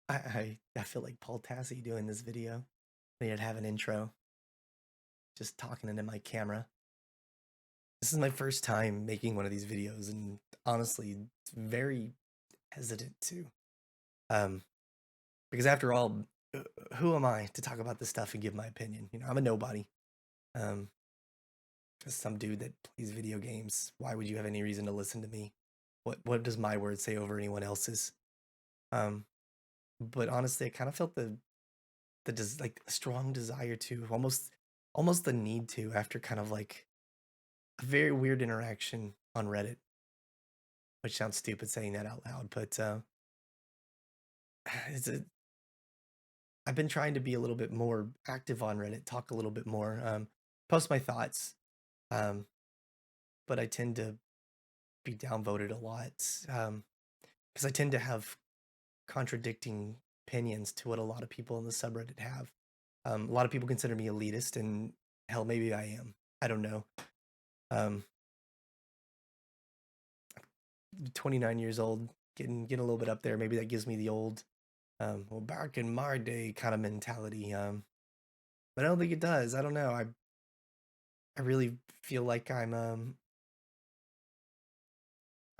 I feel like Paul Tassi doing this video. I need to have an intro, just talking into my camera. This is my first time making one of these videos, and honestly, it's very hesitant to. Um, because after all, who am I to talk about this stuff and give my opinion? I'm a nobody. Um, just some dude that plays video games. Why would you have any reason to listen to me? What does my word say over anyone else's? Um, but honestly, I kind of felt like a strong desire to almost the need to after kind of like a very weird interaction on Reddit, which sounds stupid saying that out loud, but it's a, I've been trying to be a little bit more active on Reddit, talk a little bit more, post my thoughts, um, but I tend to be downvoted a lot because I tend to have contradicting opinions to what a lot of people in the subreddit have. A lot of people consider me elitist, and hell, maybe I am. I don't know. Um, 29 years old, getting a little bit up there. Maybe that gives me the old, well, back in my day kind of mentality. But I don't think it does. I don't know. I really feel like I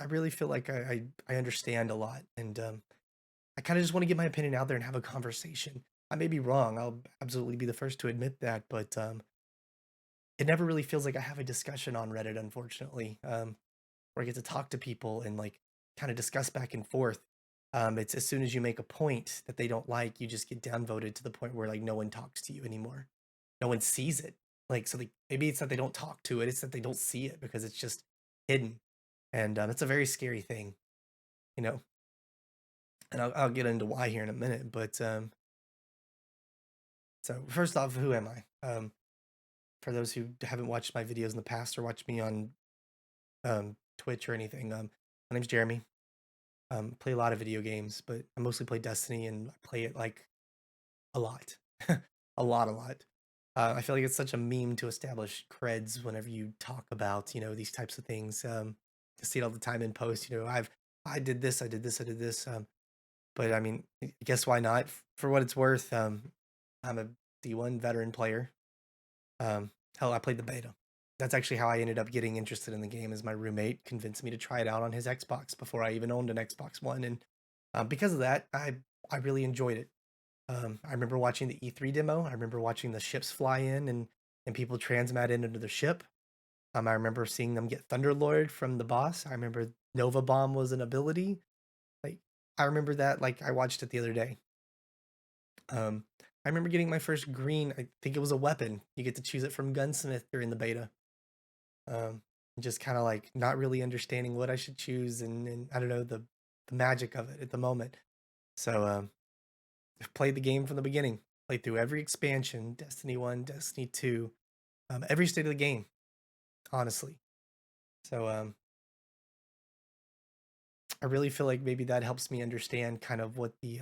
really feel like I understand a lot, and I kind of just want to get my opinion out there and have a conversation. I may be wrong. I'll absolutely be the first to admit that, but it never really feels like I have a discussion on Reddit, unfortunately, where I get to talk to people and like kind of discuss back and forth. It's as soon as you make a point that they don't like, you just get downvoted to the point where like no one talks to you anymore. No one sees it. Like so, like maybe it's that they don't talk to it; it's that they don't see it because it's just hidden, and it's a very scary thing, you know. And I'll get into why here in a minute. But so first off, who am I? For those who haven't watched my videos in the past or watched me on Twitch or anything, my name's Jeremy. Play a lot of video games, but I mostly play Destiny, and I play it like a lot, a lot. I feel like it's such a meme to establish creds whenever you talk about these types of things. I see it all the time in posts. I did this, I did this, I did this. But I mean, I guess why not? For what it's worth, I'm a D1 veteran player. Um, hell, I played the beta. That's actually how I ended up getting interested in the game. Is my roommate convinced me to try it out on his Xbox before I even owned an Xbox One, and because of that, I really enjoyed it. I remember watching the E3 demo. I remember watching the ships fly in and people transmat in into the ship. I remember seeing them get Thunderlord from the boss. I remember Nova Bomb was an ability. Like I remember that. Like I watched it the other day. I remember getting my first green. I think it was a weapon. You get to choose it from Gunsmith during the beta. Um, just kind of like not really understanding what I should choose, and I don't know the magic of it at the moment. So I've played the game from the beginning. Played through every expansion, Destiny 1, Destiny 2, every state of the game, honestly. So I really feel like maybe that helps me understand kind of what the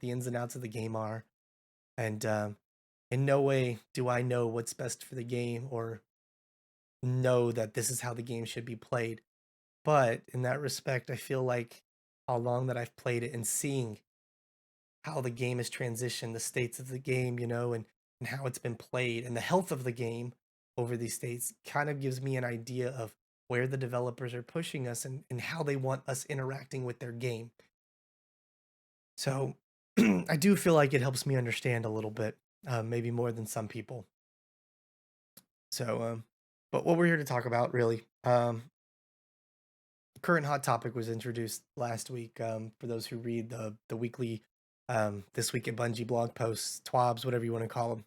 ins and outs of the game are. And in no way do I know what's best for the game or know that this is how the game should be played. But in that respect, I feel like how long that I've played it and seeing how the game has transitioned, the states of the game, and how it's been played and the health of the game over these states kind of gives me an idea of where the developers are pushing us and how they want us interacting with their game. So I do feel like it helps me understand a little bit, maybe more than some people. So, but what we're here to talk about, really, current hot topic was introduced last week. For those who read the weekly, this week at Bungie blog posts, twabs, whatever you want to call them,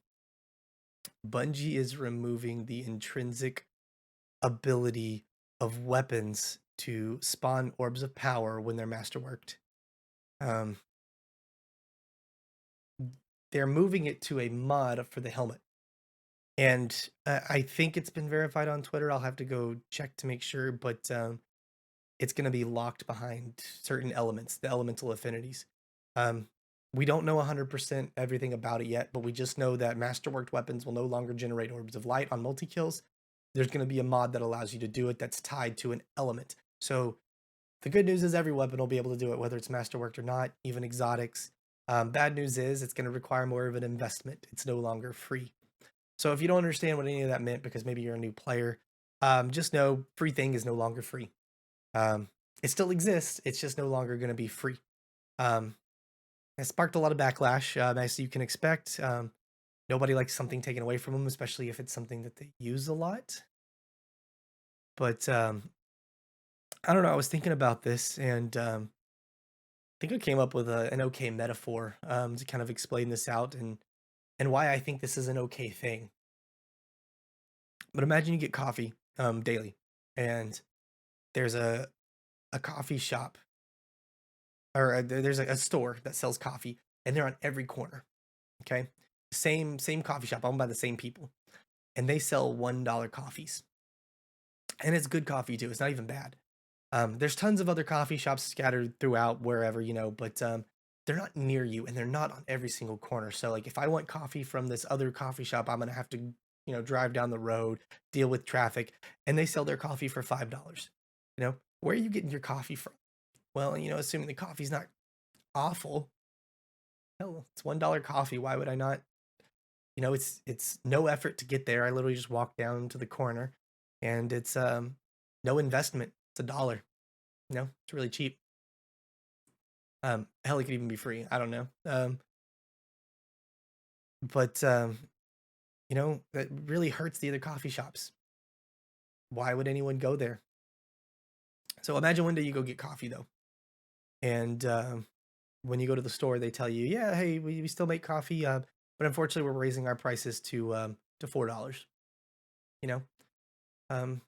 Bungie is removing the intrinsic ability of weapons to spawn orbs of power when they're masterworked. Um, they're moving it to a mod for the helmet. And I think it's been verified on Twitter. I'll have to go check to make sure, but it's going to be locked behind certain elements, the elemental affinities. Um, we don't know 100% everything about it yet, but we just know that masterworked weapons will no longer generate orbs of light on multi kills. There's going to be a mod that allows you to do it that's tied to an element. So The good news is every weapon will be able to do it, whether it's masterworked or not, even exotics. Bad news is it's going to require more of an investment. It's no longer free. So if you don't understand what any of that meant, because maybe you're a new player, just know free thing is no longer free. Um, it still exists. It's just no longer going to be free. Um, it sparked a lot of backlash, as you can expect. Nobody likes something taken away from them, especially if it's something that they use a lot. But I don't know. I was thinking about this, and I think I came up with an okay metaphor to kind of explain this out and why I think this is an okay thing. But imagine you get coffee daily, and there's a coffee shop or there's a store that sells coffee, and they're on every corner. Okay, same coffee shop owned by the same people, and they sell $1 coffees, and it's good coffee too. It's not even bad. There's tons of other coffee shops scattered throughout wherever, but they're not near you and they're not on every single corner. So like if I want coffee from this other coffee shop, I'm gonna have to, drive down the road, deal with traffic, and they sell their coffee for $5. Where are you getting your coffee from? Well, assuming the coffee's not awful, hell, it's $1 coffee. Why would I not? It's no effort to get there. I literally just walk down to the corner and it's no investment. It's $1. It's really cheap. Hell, it could even be free. I don't know. But that really hurts the other coffee shops. Why would anyone go there? So imagine one day you go get coffee though, and when you go to the store, they tell you, "Yeah, hey, we still make coffee, but unfortunately, we're raising our prices to $4." You know,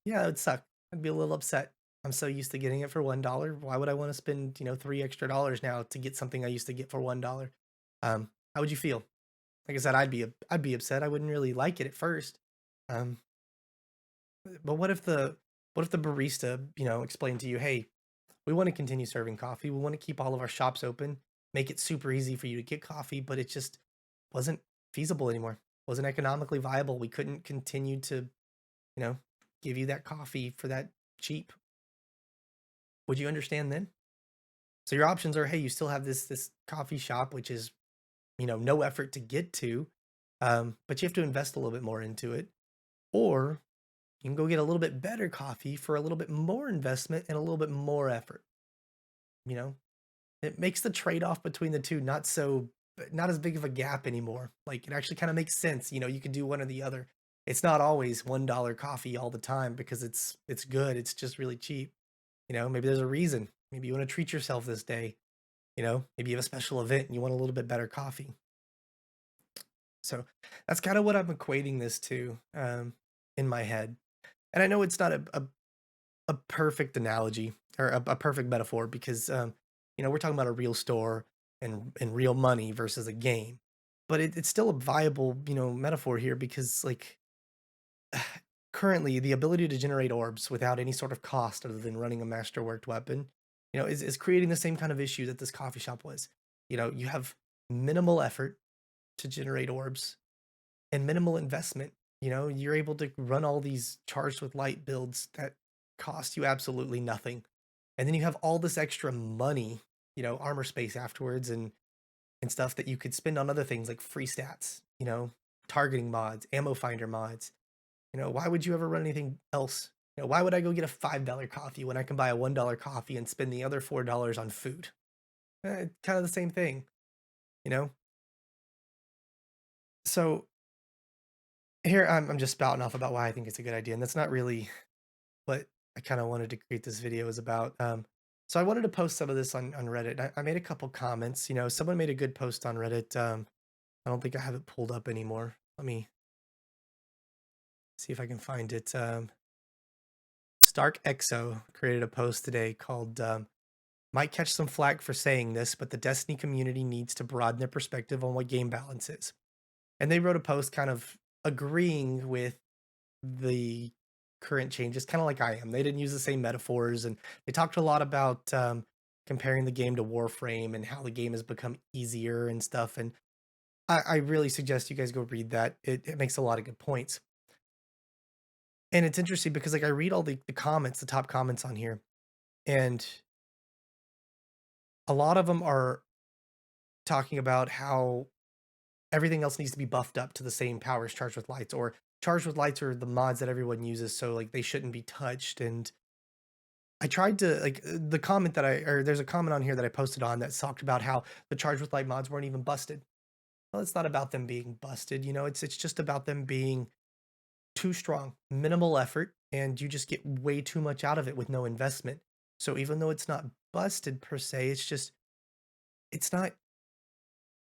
yeah, it would suck. I'd be a little upset. I'm so used to getting it for $1. Why would I want to spend $3 extra now to get something I used to get for $1? How would you feel? Like I said, I'd be upset. I wouldn't really like it at first. Um, but what if the barista, explained to you, hey, we want to continue serving coffee. We want to keep all of our shops open, make it super easy for you to get coffee, but it just wasn't feasible anymore. Wasn't economically viable. We couldn't continue to, you know, give you that coffee for that cheap. Would you understand then? So your options are, hey, you still have this coffee shop, which is, no effort to get to, but you have to invest a little bit more into it. Or you can go get a little bit better coffee for a little bit more investment and a little bit more effort. You know, it makes the trade off between the two not as big of a gap anymore. Like it actually kind of makes sense. You can do one or the other. It's not always $1 coffee all the time because it's good. It's just really cheap. Maybe there's a reason. Maybe you want to treat yourself this day. Maybe you have a special event and you want a little bit better coffee. So that's kind of what I'm equating this to in my head. And I know it's not a perfect analogy or a perfect metaphor because we're talking about a real store and real money versus a game, but it's still a viable metaphor here because like currently the ability to generate orbs without any sort of cost other than running a masterworked weapon is creating the same kind of issue that this coffee shop was. You have minimal effort to generate orbs and minimal investment. You're able to run all these charged with light builds that cost you absolutely nothing. And then you have all this extra money, armor space afterwards and stuff that you could spend on other things like free stats, targeting mods, ammo finder mods. Why would you ever run anything else? Why would I go get a $5 coffee when I can buy a $1 coffee and spend the other $4 on food? Kind of the same thing, you know? So here I'm just spouting off about why I think it's a good idea, and that's not really what I kind of wanted to create this video is about. So I wanted to post some of this on Reddit. I made a couple comments. Someone made a good post on Reddit. I don't think I have it pulled up anymore. Let me see if I can find it. Stark Exo created a post today called "Might catch some flack for saying this, but the Destiny community needs to broaden their perspective on what game balance is." And they wrote a post kind of agreeing with the current changes, kind of like I am. They didn't use the same metaphors, and they talked a lot about comparing the game to Warframe and how the game has become easier and stuff. And I really suggest you guys go read that. It makes a lot of good points. And it's interesting because like I read all the comments, the top comments on here, and a lot of them are talking about how everything else needs to be buffed up to the same power as charged with lights, or charged with lights are the mods that everyone uses, so like they shouldn't be touched. And I tried to like the comment that I or there's a comment on here that I posted on that talked about how the charged with light mods weren't even busted. Well, it's not about them being busted, it's just about them being too strong, minimal effort, and you just get way too much out of it with no investment. So even though it's not busted per se, it's not.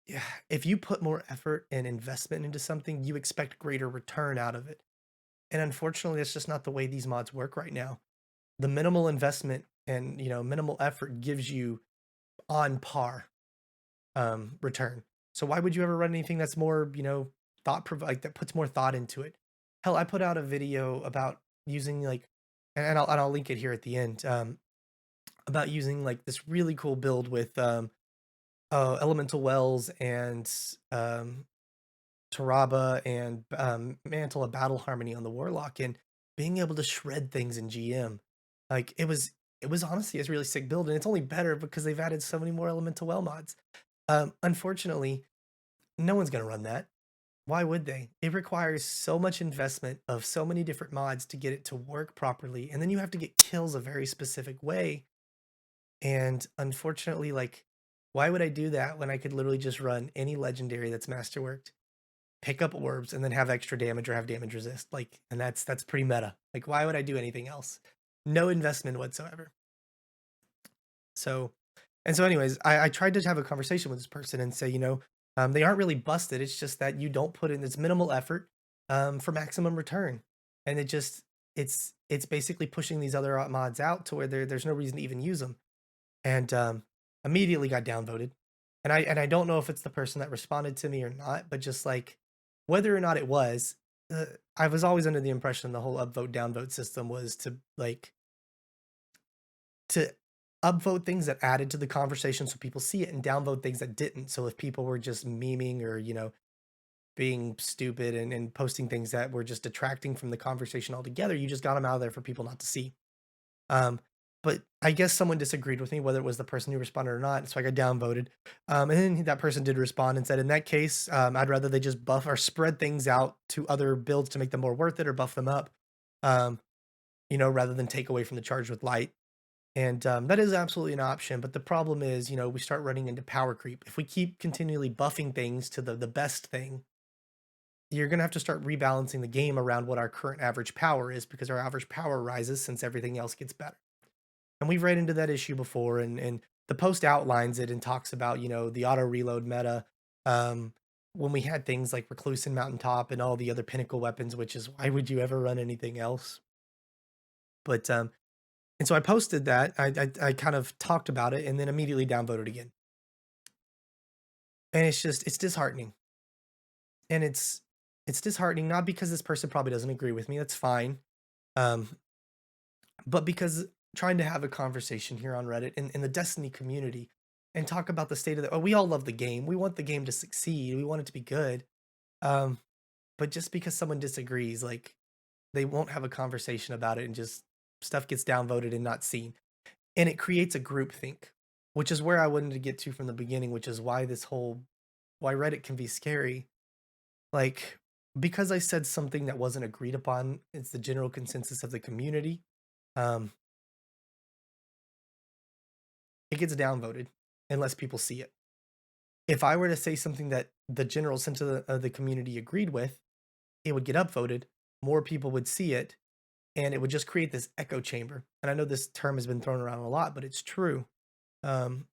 Yeah, if you put more effort and investment into something, you expect greater return out of it. And unfortunately, that's just not the way these mods work right now. The minimal investment and minimal effort gives you on par return. So why would you ever run anything that's more like that puts more thought into it? Hell, I put out a video about using like, and I'll link it here at the end, about using like this really cool build with elemental wells and um Taraba and Mantle of Battle Harmony on the Warlock, and being able to shred things in GM. Like it was honestly a really sick build, and it's only better because they've added so many more Elemental Well mods. Unfortunately, no one's gonna run that. Why would they? It requires so much investment of so many different mods to get it to work properly, and then you have to get kills a very specific way. And unfortunately, like, why would I do that when I could literally just run any legendary that's masterworked, pick up orbs, and then have extra damage or have damage resist? Like, and that's pretty meta. Like, why would I do anything else? No investment whatsoever. So, and so, anyways, I tried to have a conversation with this person and say, they aren't really busted. It's just that you don't put in this minimal effort for maximum return, and it's basically pushing these other mods out to where there's no reason to even use them. And immediately got downvoted. And I don't know if it's the person that responded to me or not, but just like whether or not it was, I was always under the impression the whole upvote downvote system was to upvote things that added to the conversation so people see it, and downvote things that didn't. So if people were just memeing or being stupid and posting things that were just detracting from the conversation altogether, you just got them out of there for people not to see. Um, but I guess someone disagreed with me, whether it was the person who responded or not. So I got downvoted. And then that person did respond and said, in that case, I'd rather they just buff or spread things out to other builds to make them more worth it, or buff them up, um, rather than take away from the charge with light. And that is absolutely an option. But the problem is, we start running into power creep. If we keep continually buffing things to the best thing, you're going to have to start rebalancing the game around what our current average power is, because our average power rises since everything else gets better. And we've ran into that issue before, and the post outlines it and talks about, the auto reload meta. Um, when we had things like Recluse and Mountaintop and all the other pinnacle weapons, which is why would you ever run anything else? But and so I posted that. I kind of talked about it and then immediately downvoted again. And it's disheartening. And it's disheartening, not because this person probably doesn't agree with me. That's fine. Um, but because trying to have a conversation here on Reddit in the Destiny community and talk about the state of the, oh, we all love the game. We want the game to succeed. We want it to be good. Um, but just because someone disagrees, like, they won't have a conversation about it, and just stuff gets downvoted and not seen. And it creates a group think, which is where I wanted to get to from the beginning, which is why Reddit can be scary. Like, because I said something that wasn't agreed upon, it's the general consensus of the community. Um, it gets downvoted unless people see it. If I were to say something that the general sense of the community agreed with, it would get upvoted, more people would see it, and it would just create this echo chamber. And I know this term has been thrown around a lot, but it's true. Um,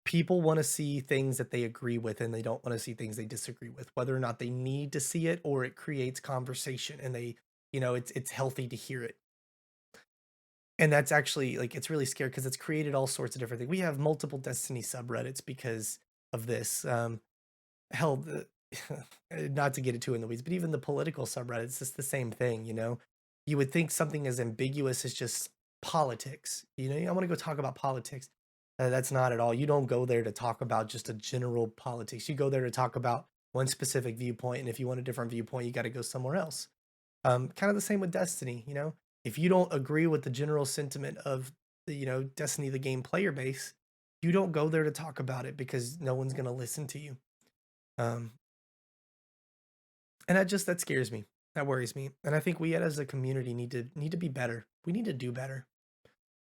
People want to see things that they agree with, and they don't want to see things they disagree with, whether or not they need to see it or it creates conversation, and it's healthy to hear it. And that's actually, like, it's really scary because it's created all sorts of different things. We have multiple Destiny subreddits because of this. Hell, not to get it too in the weeds, but even the political subreddits, it's the same thing. You would think something as ambiguous as just politics. I want to go talk about politics. That's not at all. You don't go there to talk about just a general politics. You go there to talk about one specific viewpoint, and if you want a different viewpoint, you got to go somewhere else. Kind of the same with Destiny. If you don't agree with the general sentiment of the Destiny the game player base, you don't go there to talk about it because no one's gonna listen to you. Um, and that scares me. That worries me. And I think we as a community need to be better. We need to do better.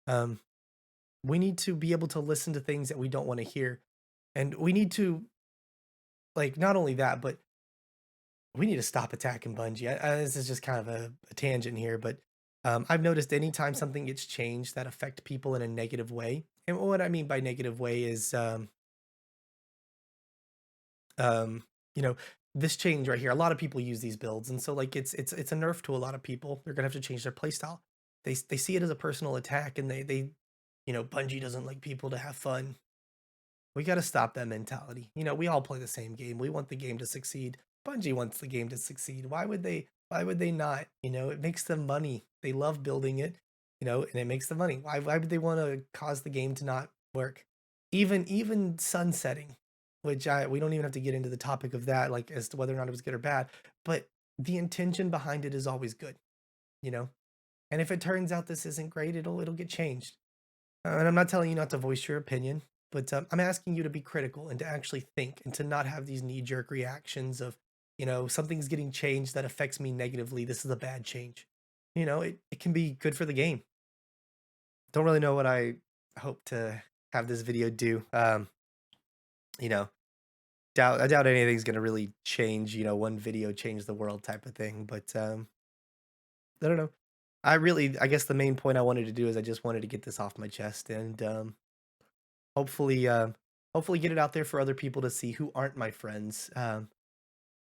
Um, we need to be able to listen to things that we don't want to hear. And we need to like not only that, but we need to stop attacking Bungie. This is just kind of a tangent here, but I've noticed anytime something gets changed that affect people in a negative way, and what I mean by negative way is, um, you know, this change right here. A lot of people use these builds, and so like it's a nerf to a lot of people. They're gonna have to change their playstyle. They see it as a personal attack, and Bungie doesn't like people to have fun. We got to stop that mentality. We all play the same game. We want the game to succeed. Bungie wants the game to succeed. Why would they not? It makes them money. They love building it, and it makes them money. Why would they want to cause the game to not work? Even sunsetting, which we don't even have to get into the topic of that, like as to whether or not it was good or bad, but the intention behind it is always good, you know? And if it turns out this isn't great, it'll get changed. And I'm not telling you not to voice your opinion, but I'm asking you to be critical and to actually think and to not have these knee jerk reactions of, something's getting changed that affects me negatively. This is a bad change. It can be good for the game. Don't really know what I hope to have this video do. You know, I doubt anything's gonna really change. One video change the world type of thing. But I don't know. I guess the main point I wanted to do is I just wanted to get this off my chest and hopefully, hopefully get it out there for other people to see who aren't my friends.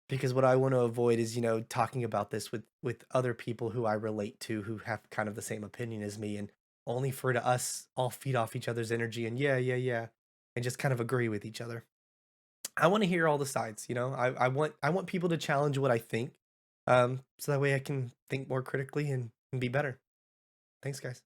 Because what I want to avoid is, talking about this with other people who I relate to who have kind of the same opinion as me, and only for to us all feed off each other's energy and yeah, yeah, yeah, and just kind of agree with each other. I want to hear all the sides. I want people to challenge what I think, so that way I can think more critically and be better. Thanks, guys.